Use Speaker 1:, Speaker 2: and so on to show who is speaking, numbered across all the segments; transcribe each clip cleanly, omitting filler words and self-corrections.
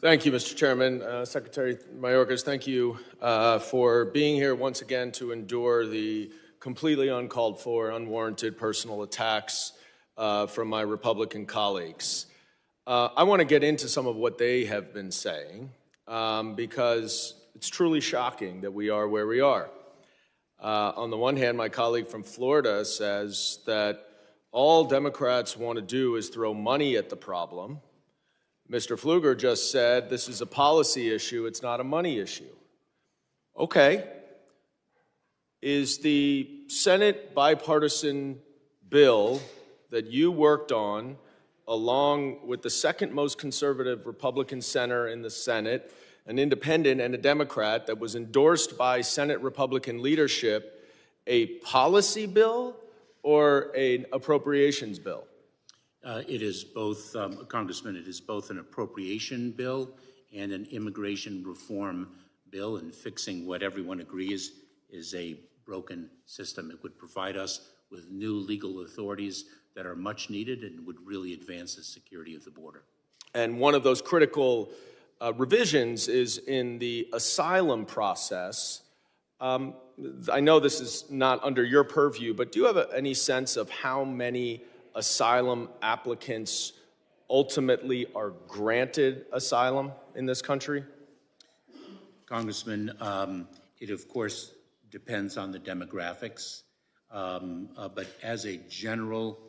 Speaker 1: Thank you, Mr. Chairman. Secretary Mayorkas, thank you for being here once again to endure the completely uncalled for, unwarranted personal attacks from my Republican colleagues. I want to get into some of what they have been saying because it's truly shocking that we are where we are. On the one hand, my colleague from Florida says that all Democrats want to do is throw money at the problem. Mr. Pfluger just said this is a policy issue, it's not a money issue. Okay. Is the Senate bipartisan bill that you worked on, along with the second most conservative Republican senator in the Senate, an independent and a Democrat that was endorsed by Senate Republican leadership, a policy bill or an appropriations bill?
Speaker 2: It is both, Congressman, it is both an appropriation bill and an immigration reform bill, and fixing what everyone agrees is a broken system. It would provide us with new legal authorities that are much needed and would really advance the security of the border.
Speaker 1: And one of those critical revisions is in the asylum process. I know this is not under your purview, but do you have any sense of how many asylum applicants ultimately are granted asylum in this country?
Speaker 2: Congressman, it of course depends on the demographics, but as a general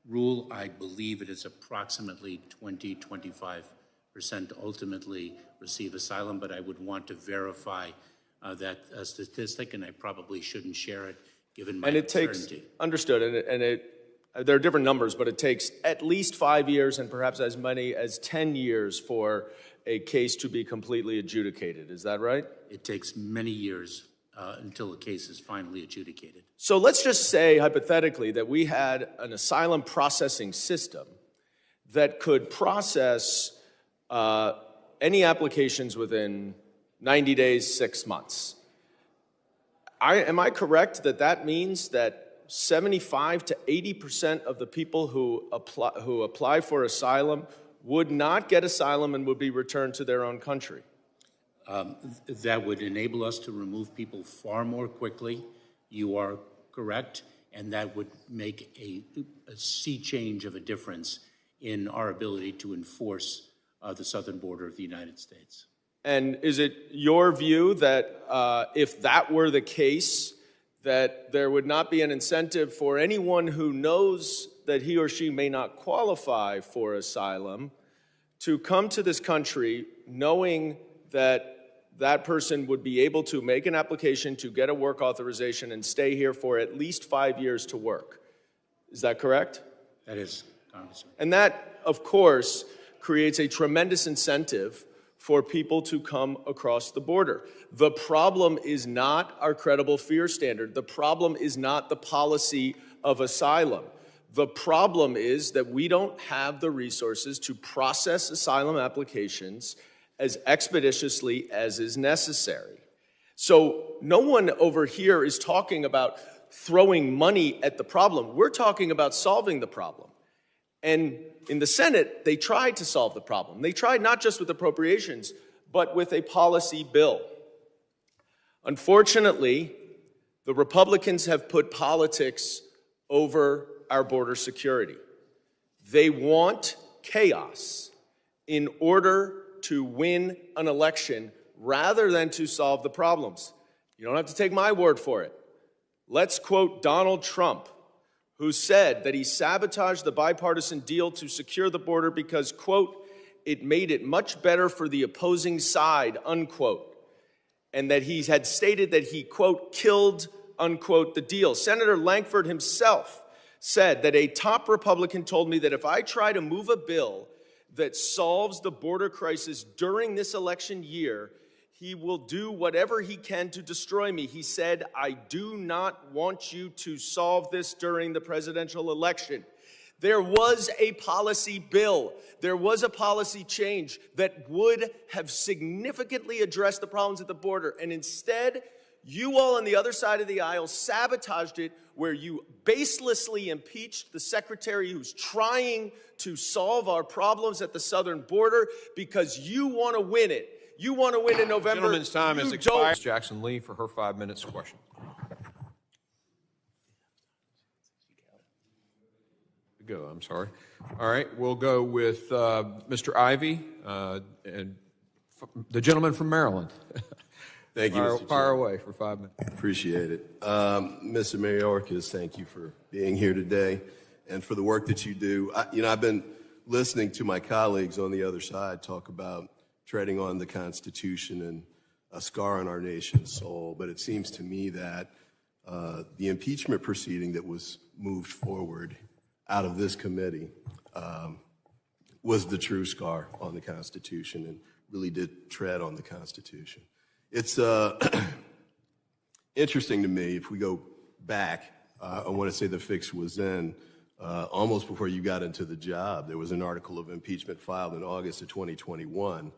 Speaker 2: rule, I believe it is approximately 20–25% ultimately receive asylum, but I would want to verify that statistic, and I probably shouldn't share it given my uncertainty.
Speaker 1: Understood, there are different numbers, but it takes at least 5 years and perhaps as many as 10 years for a case to be completely adjudicated. Is that right?
Speaker 2: It takes many years until a case is finally adjudicated.
Speaker 1: So let's just say, hypothetically, that we had an asylum processing system that could process any applications within 90 days, 6 months. Am I correct that that means that 75 to 80% of the people who apply for asylum would not get asylum and would be returned to their own country?
Speaker 2: That would enable us to remove people far more quickly. You are correct, and that would make a sea change of a difference in our ability to enforce the southern border of the United States.
Speaker 1: And is it your view that if that were the case, that there would not be an incentive for anyone who knows that he or she may not qualify for asylum to come to this country knowing that that person would be able to make an application to get a work authorization and stay here for at least 5 years to work? Is that correct?
Speaker 2: That is, Congressman.
Speaker 1: And that, of course, creates a tremendous incentive for people to come across the border. The problem is not our credible fear standard. The problem is not the policy of asylum. The problem is that we don't have the resources to process asylum applications as expeditiously as is necessary. So no one over here is talking about throwing money at the problem. We're talking about solving the problem. And in the Senate, they tried to solve the problem. They tried not just with appropriations, but with a policy bill. Unfortunately, the Republicans have put politics over our border security. They want chaos in order to win an election rather than to solve the problems. You don't have to take my word for it. Let's quote Donald Trump, who said that he sabotaged the bipartisan deal to secure the border because, quote, it made it much better for the opposing side, unquote, and that he had stated that he, quote, killed, unquote, the deal. Senator Lankford himself said that a top Republican told me that if I try to move a bill that solves the border crisis during this election year, he will do whatever he can to destroy me. He said, I do not want you to solve this during the presidential election. There was a policy bill. There was a policy change that would have significantly addressed the problems at the border. And instead, You all on the other side of the aisle sabotaged it, where you baselessly impeached the secretary who's trying to solve our problems at the southern border because you want to win it. You want to win in November.
Speaker 3: Gentleman's time has expired. Ms. Jackson Lee for her 5 minutes question. Go. I'm sorry. All right, we'll go with Mr. Ivey and the gentleman from Maryland.
Speaker 4: Thank you, Mr. Chairman.
Speaker 3: Fire away for 5 minutes.
Speaker 4: Appreciate it. Mr. Mayorkas, thank you for being here today and for the work that you do. I've been listening to my colleagues on the other side talk about treading on the Constitution and a scar on our nation's soul, but it seems to me that the impeachment proceeding that was moved forward out of this committee was the true scar on the Constitution and really did tread on the Constitution. It's interesting to me, if we go back, I want to say the fix was in almost before you got into the job. There was an article of impeachment filed in August of 2021.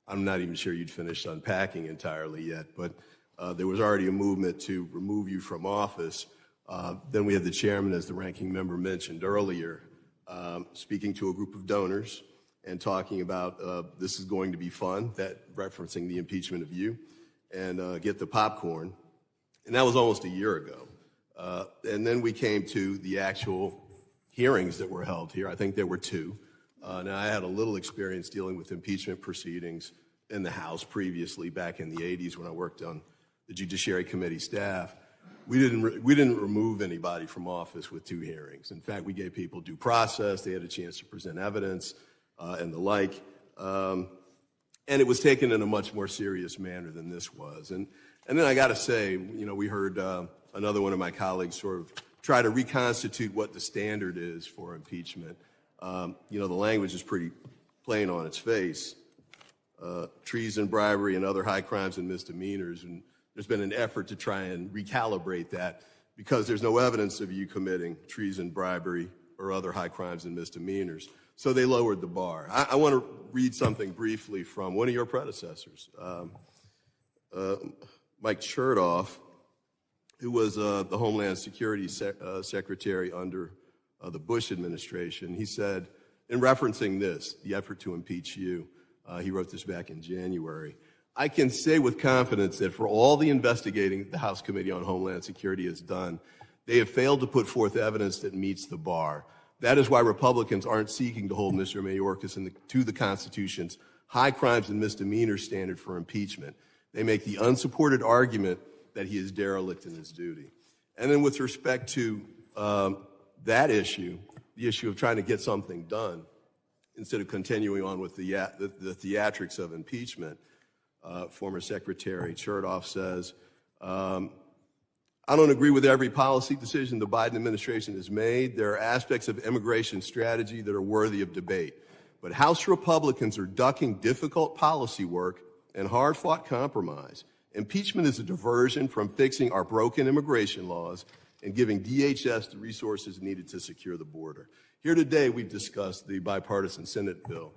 Speaker 4: I'm not even sure you'd finished unpacking entirely yet, but there was already a movement to remove you from office. Then we had the chairman, as the ranking member mentioned earlier, speaking to a group of donors and talking about this is going to be fun, that referencing the impeachment of you, and get the popcorn. And that was almost a year ago. And then we came to the actual hearings that were held here. I think there were two. Now, I had a little experience dealing with impeachment proceedings in the House previously, back in the 80s when I worked on the Judiciary Committee staff. We didn't remove anybody from office with two hearings. In fact, we gave people due process. They had a chance to present evidence and the like. And it was taken in a much more serious manner than this was. And then I got to say, we heard another one of my colleagues sort of try to reconstitute what the standard is for impeachment. The language is pretty plain on its face. Treason, bribery, and other high crimes and misdemeanors. And there's been an effort to try and recalibrate that because there's no evidence of you committing treason, bribery, or other high crimes and misdemeanors. So they lowered the bar. I want to read something briefly from one of your predecessors, Mike Chertoff, who was the Homeland Security Secretary under the Bush administration. He said, in referencing this, the effort to impeach you, he wrote this back in January, I can say with confidence that for all the investigating the House Committee on Homeland Security has done, they have failed to put forth evidence that meets the bar. That is why Republicans aren't seeking to hold Mr. Mayorkas to the Constitution's high crimes and misdemeanors standard for impeachment. They make the unsupported argument that he is derelict in his duty. And then with respect to that issue, the issue of trying to get something done, instead of continuing on with the theatrics of impeachment, former Secretary Chertoff says, I don't agree with every policy decision the Biden administration has made. There are aspects of immigration strategy that are worthy of debate. But House Republicans are ducking difficult policy work and hard-fought compromise. Impeachment is a diversion from fixing our broken immigration laws and giving DHS the resources needed to secure the border. Here today, we've discussed the bipartisan Senate bill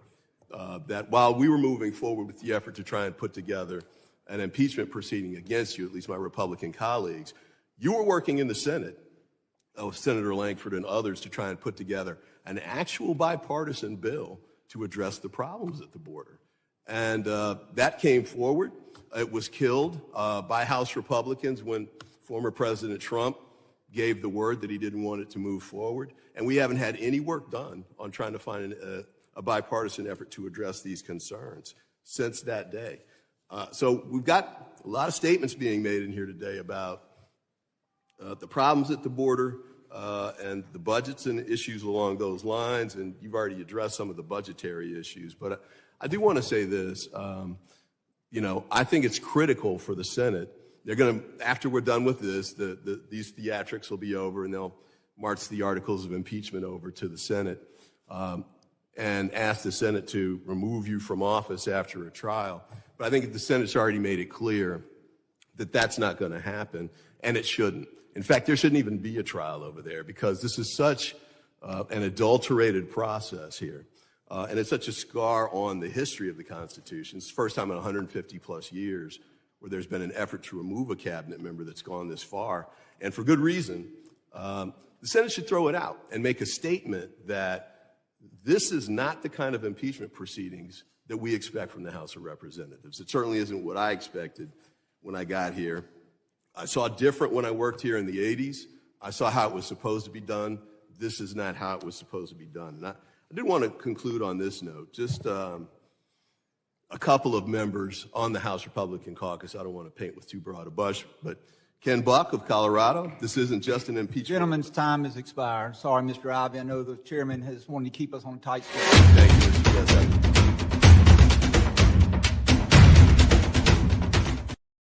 Speaker 4: that while we were moving forward with the effort to try and put together an impeachment proceeding against you, at least my Republican colleagues, you were working in the Senate with Senator Lankford and others to try and put together an actual bipartisan bill to address the problems at the border. And that came forward. It was killed by House Republicans when former President Trump gave the word that he didn't want it to move forward. And we haven't had any work done on trying to find a bipartisan effort to address these concerns since that day. So we've got a lot of statements being made in here today about the problems at the border and the budgets and issues along those lines. And you've already addressed some of the budgetary issues. But I do want to say this. I think it's critical for the Senate. They're going to, after we're done with this, these theatrics will be over, and they'll march the articles of impeachment over to the Senate and ask the Senate to remove you from office after a trial. But I think the Senate's already made it clear that that's not going to happen, and it shouldn't. In fact, there shouldn't even be a trial over there because this is such an adulterated process here. And it's such a scar on the history of the Constitution. It's the first time in 150 plus years where there's been an effort to remove a cabinet member that's gone this far, and for good reason. The Senate should throw it out and make a statement that this is not the kind of impeachment proceedings that we expect from the House of Representatives. It certainly isn't what I expected when I got here. I saw different when I worked here in the 80s. I saw how it was supposed to be done. This is not how it was supposed to be done. And I did want to conclude on this note. Just a couple of members on the House Republican caucus, I don't want to paint with too broad a brush, but Ken Buck of Colorado, this isn't just an impeachment.
Speaker 5: Gentleman's time has expired. Sorry, Mr. Ivey. I know the chairman has wanted to keep us on a tight schedule.
Speaker 4: Thank you, Mr. President.